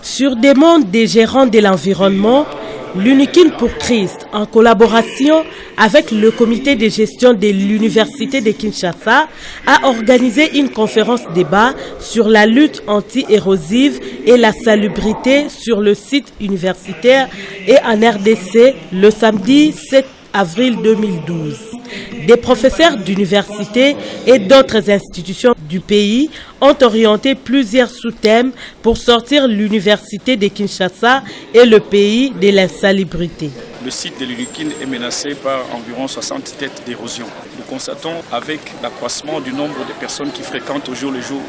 Sur demande des gérants de l'environnement, l'Unikin pour Christ, en collaboration avec le comité de gestion de l'Université de Kinshasa, a organisé une conférence débat sur la lutte anti-érosive et la salubrité sur le site universitaire et en RDC le samedi 7 avril 2012. Des professeurs d'université et d'autres institutions du pays ont orienté plusieurs sous-thèmes pour sortir l'université de Kinshasa et le pays de l'insalubrité. Le site de l'Unikin est menacé par environ 60 têtes d'érosion. Nous constatons avec l'accroissement du nombre de personnes qui fréquentent au jour le jour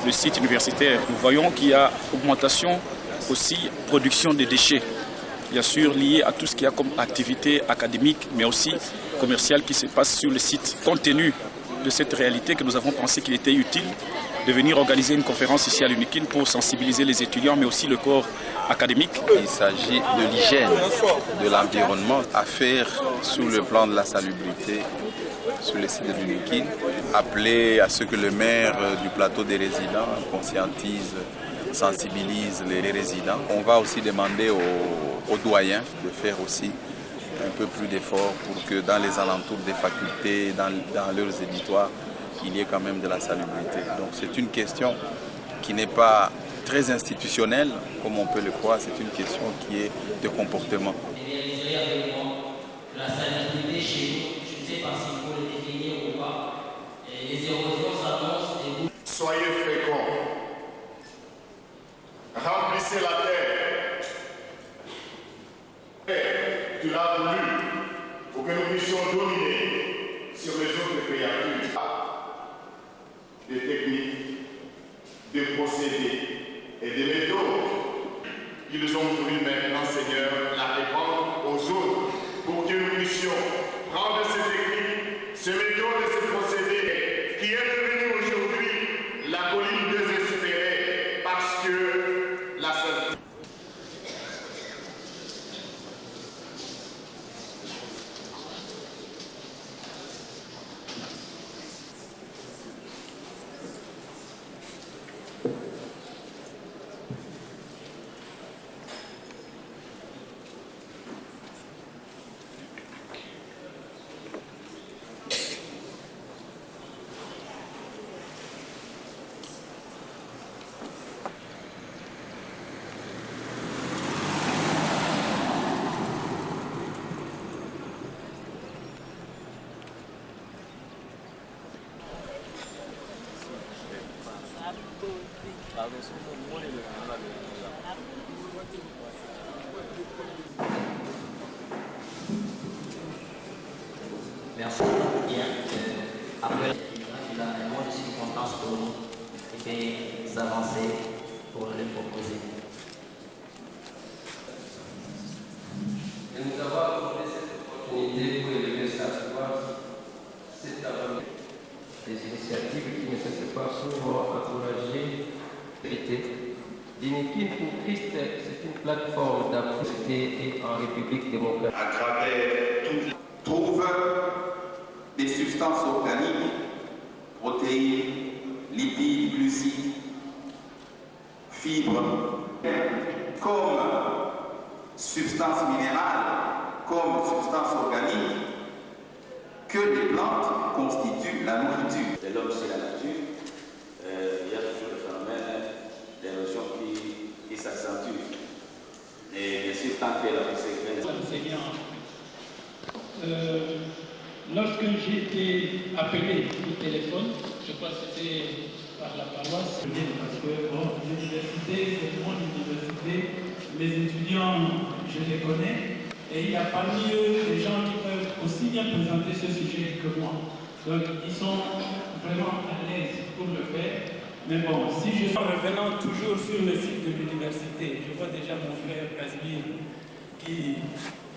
le site universitaire, nous voyons qu'il y a augmentation aussi production de déchets. Bien sûr lié à tout ce qu'il y a comme activité académique, mais aussi commerciale qui se passe sur le site. Compte tenu de cette réalité que nous avons pensé qu'il était utile de venir organiser une conférence ici à l'Unikin pour sensibiliser les étudiants, mais aussi le corps académique. Il s'agit de l'hygiène de l'environnement à faire sous le plan de la salubrité sur le site de l'Unikin. Appeler à ce que le maire du plateau des résidents conscientise, sensibilise les résidents. On va aussi demander aux doyens de faire aussi un peu plus d'efforts pour que dans les alentours des facultés, dans leurs éditoires, il y ait quand même de la salubrité. Donc c'est une question qui n'est pas très institutionnelle, comme on peut le croire, c'est une question qui est de comportement. La salubrité chez nous, je ne sais pas s'il faut le définir ou pas. Les érosions s'annoncent et vous... Soyez féconds. Remplissez la terre. Tu l'as voulu pour que nous puissions dominer sur les autres créatures. Des techniques, des procédés et des méthodes qu'ils ont voulu maintenant, Seigneur, la répandre aux autres pour que nous puissions prendre ces techniques, ces méthodes et ces procédés qui est devenu aujourd'hui la colline désespérée parce que la sainteté. Merci. Bien. Après, il a un mot de circonstance pour nous et des avancées pour les proposer. Et nous avons accordé cette opportunité pour élever sa voix, cette avant des initiatives qui ne cessent pas pour encourager l'été. L'Unikin pour Christ, c'est une plateforme d'appui et en République démocratique. À travers tout, trouve des substances organiques, protéines, lipides, glucides, fibres, comme substances minérales, comme substances organiques, que les plantes constituent la nourriture. De l'homme, c'est la nature. Il y a toujours le phénomène d'érosion qui s'accentue. Et bien sûr, tant que la Seigneur, lorsque j'ai été appelé au téléphone, je crois que c'était par la paroisse, parce que bon, l'université, c'est mon université, les étudiants, je les connais, et il y a parmi eux des gens qui peuvent aussi bien présenter ce sujet que moi. Donc ils sont vraiment à l'aise pour le faire. Mais bon, si je suis revenant toujours sur le site de l'université, je vois déjà mon frère Casimir qui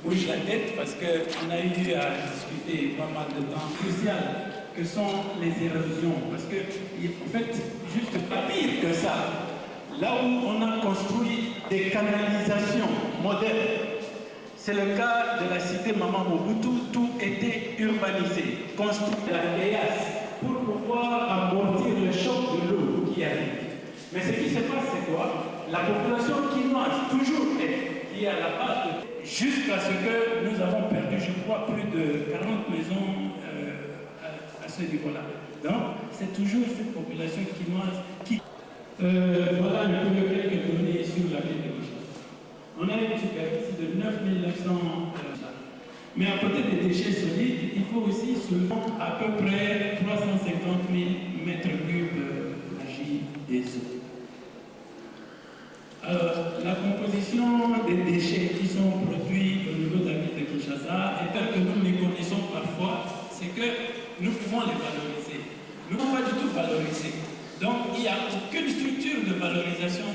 bouge la tête parce qu'on a eu à discuter pas mal de temps crucial que sont les érosions. Parce que, en fait, juste pas pire que ça, là où on a construit des canalisations modernes, c'est le cas de la cité Maman Mobutu, tout était urbanisé, construit la DEAS pour pouvoir amortir le choc de l'eau qui arrive. Mais ce qui se passe, c'est quoi? la population quinoise, toujours elle, qui est à la base, jusqu'à ce que nous avons perdu, je crois, plus de 40 maisons à ce niveau-là. Donc, c'est toujours cette population quinoise qui... voilà un peu quelques données sur la ville de Kinshasa. On a une superficie de 9 900 mais à côté des déchets solides, il faut aussi seulement à peu près 350 000 mètres cubes des eaux. La composition des déchets qui sont produits au niveau de la ville de Kinshasa, et tel que nous les connaissons parfois, c'est que nous pouvons les valoriser. Nous ne pouvons pas du tout valoriser. Donc il n'y a aucune structure de valorisation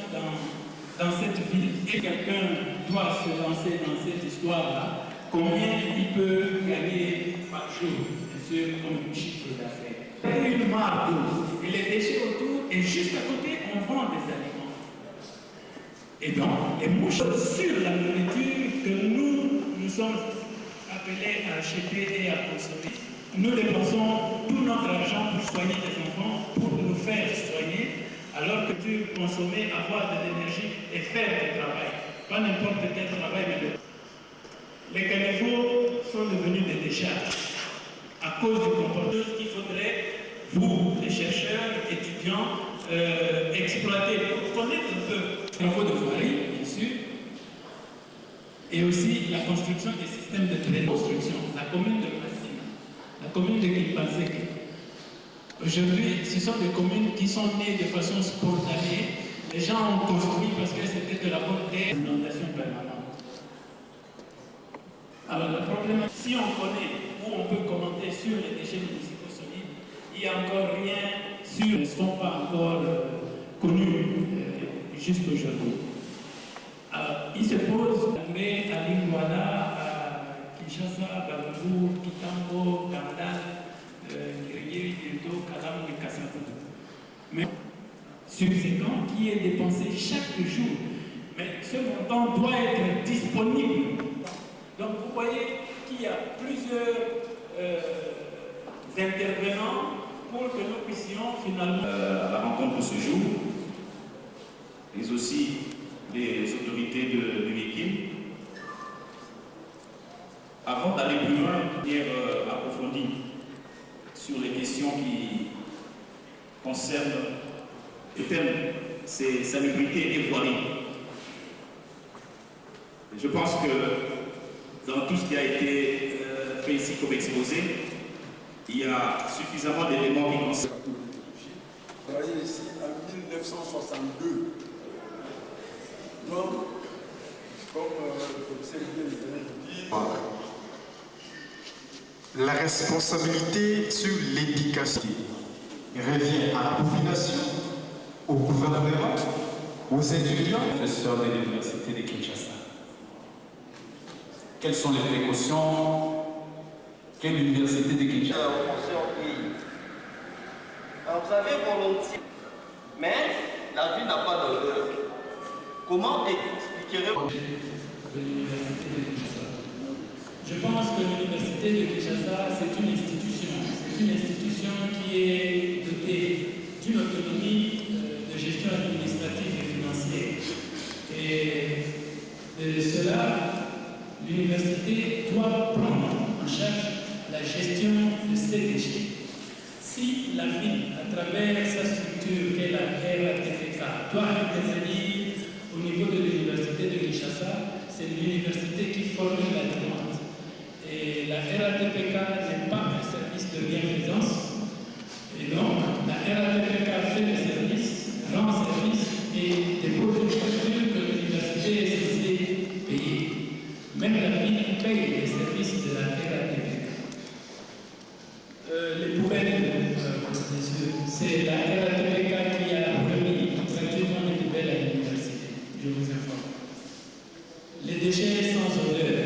dans cette ville. Et quelqu'un doit se lancer dans cette histoire-là, combien il peut gagner par jour, bien sûr, comme chiffre d'affaires. Il y a une mare d'eau, et les déchets autour, et juste à côté, on vend des aliments. Et donc, les mouches sur la nourriture que nous sommes appelés à acheter et à consommer. Nous dépensons tout notre argent pour soigner les enfants, pour nous faire soigner, alors que tu consommer, avoir de l'énergie et faire du travail. Pas n'importe quel travail, mais les caniveaux sont devenus des décharges à cause du comportement qu'il faudrait, vous, les chercheurs, étudiants, exploiter pour connaître un peu les travaux de voirie, bien sûr, et aussi la construction des systèmes de téléconstruction. La commune de Massina, la commune de Kimpansek. Aujourd'hui, ce sont des communes qui sont nées de façon spontanée. Les gens ont construit parce que c'était de la bonne terre, une inondation permanente. Alors, le problème, si on connaît ou on peut commenter sur les déchets municipaux solides, il n'y a encore rien sur, ils ne sont pas encore connus jusqu'aujourd'hui. Alors, il se pose à Lingouala, à Kinshasa, à Babou, Kitambo, Kandal, mais subséquent qui est dépensé chaque jour. Mais ce montant doit être disponible. Donc vous voyez qu'il y a plusieurs intervenants pour que nous puissions finalement... à la rencontre de ce jour, mais aussi les autorités de l'UNIKIN, avant d'aller plus loin, de manière approfondie, sur les questions qui concernent le thème, c'est salubrité et voirie. Je pense que dans tout ce qui a été fait ici comme exposé, il y a suffisamment d'éléments qui concernent. Vous voyez ici en 1962. Donc, comme le professeur vient de dire, la responsabilité sur l'éducation revient à la population, au gouvernement, aux étudiants. Professeur de l'Université de Kinshasa. Quelles sont les précautions que l'Université de Kinshasa vous avez volontiers, mais la vie n'a pas d'odeur. Comment expliquerez-vous? Je pense que l'Université de Kinshasa, c'est une institution. C'est une institution qui est dotée d'une autonomie de gestion administrative et financière. Et de cela, l'université doit prendre en charge la gestion de ses déchets. Si la ville, à travers sa structure qu'est la RATPK, doit intervenir au niveau de l'Université de Kinshasa, c'est l'université qui formule la demande. Et la RATPK n'est pas un service de bienfaisance. Et donc, la RATPK fait le service, rend service et dépose une facture que l'université est censée payer. Même la ville paye les services de la RATPK. Les poubelles, c'est la RATPK qui a remis gratuitement les poubelles à l'université. Je vous informe. Les déchets sans odeur.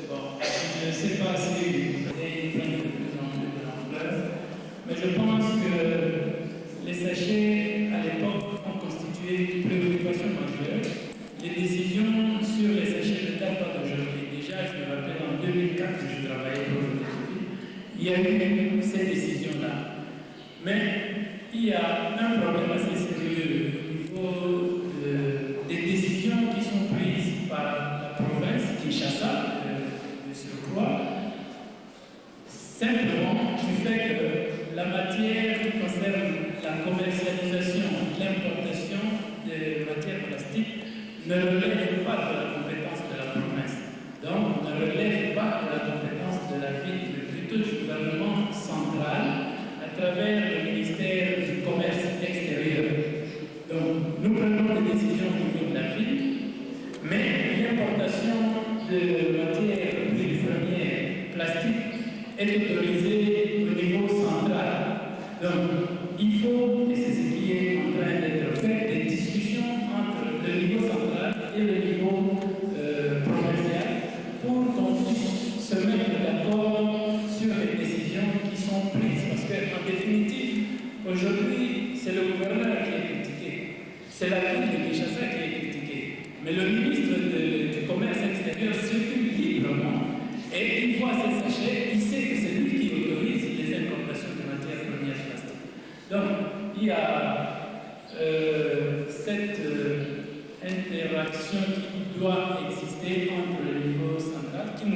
Bon, je ne sais pas si vous avez plein de plus en plus de l'ampleur, mais je pense que les sachets à l'époque ont constitué une préoccupation majeure. Les décisions sur les sachets ne datent pas d'aujourd'hui. Déjà, je me rappelle en 2004, je travaillais pour le défi. Il y a eu ces décisions-là. Mais il y a un problème assez sérieux au niveau des ne relève pas de la compétence de la province, donc ne relève pas de la compétence de la ville, mais plutôt du gouvernement central à travers le ministère du Commerce extérieur. Donc nous prenons des décisions au niveau de la ville, mais l'importation de matières premières plastiques est autorisée au niveau central. Donc il faut, et c'est ce qui est en train d'être fait, des discussions entre le niveau central et le niveau provincial pour qu'on puisse se mettre d'accord sur les décisions qui sont prises. Parce qu'en définitive, aujourd'hui, c'est le gouverneur qui est critiqué, c'est la ville de Kinshasa qui est critiquée, mais le ministre du Commerce extérieur circule librement et il voit ces sachets, il sait que c'est lui qui autorise les importations de matières premières plastiques. Donc, il y a cette interaction qui doit exister entre le niveau central qui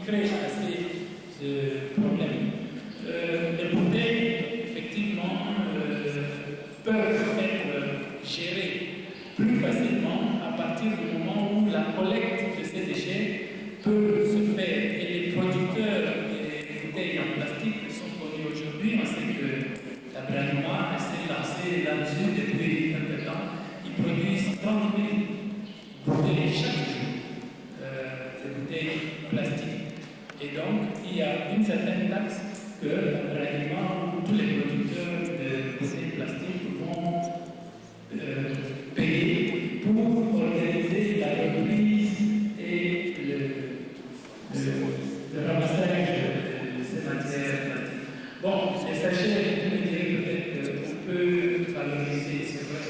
crée assez de problèmes. Les bouteilles, effectivement, peuvent être gérées plus facilement à partir du moment où la collecte de ces déchets peut se faire. Et les producteurs des bouteilles en plastique sont connus aujourd'hui. On sait que la Brahima s'est lancée là-dessus depuis quelque temps. Ils produisent 30 000 bouteilles chaque jour, des bouteilles plastiques. Et donc, il y a une certaine taxe que la Brahima ou tous les producteurs de bouteilles plastiques vont payer pour organiser la reprise et le ramassage de ces matières plastiques. Bon, les sachets, je me dirais peut-être qu'on peut valoriser, c'est vrai,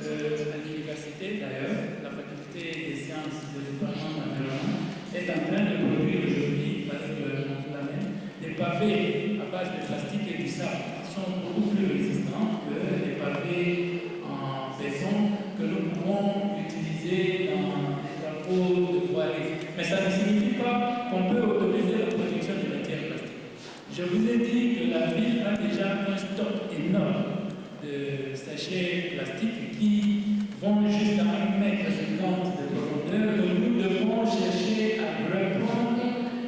à l'université d'ailleurs, la faculté des sciences de département d'environnement est en train de produire aujourd'hui, il fallait que l'on vous l'amène, des pavés à base de plastique et du sable qui sont beaucoup plus résistants que les pavés en béton que nous pouvons utiliser dans les travaux de voirie. Mais ça ne signifie pas qu'on peut autoriser la production de matières plastiques. Je vous ai dit que la ville a déjà un stock énorme de sachets plastiques qui vont jusqu'à 1,50 m de profondeur, que nous devons chercher à reprendre,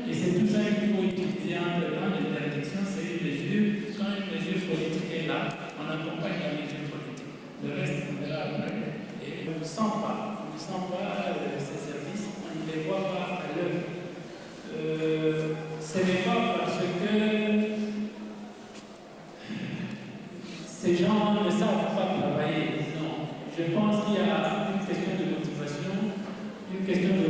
et c'est tout ça qu'il faut utiliser en devant l'interdiction, c'est une mesure. Quand une mesure politique est là, on accompagne la mesure politique. Le reste, on verra après. Et on ne sent pas ces services, on ne les voit pas à l'œuvre. Ce n'est pas parce que ces gens ne savent pas travailler. Non. Je pense qu'il y a une question de motivation, une question de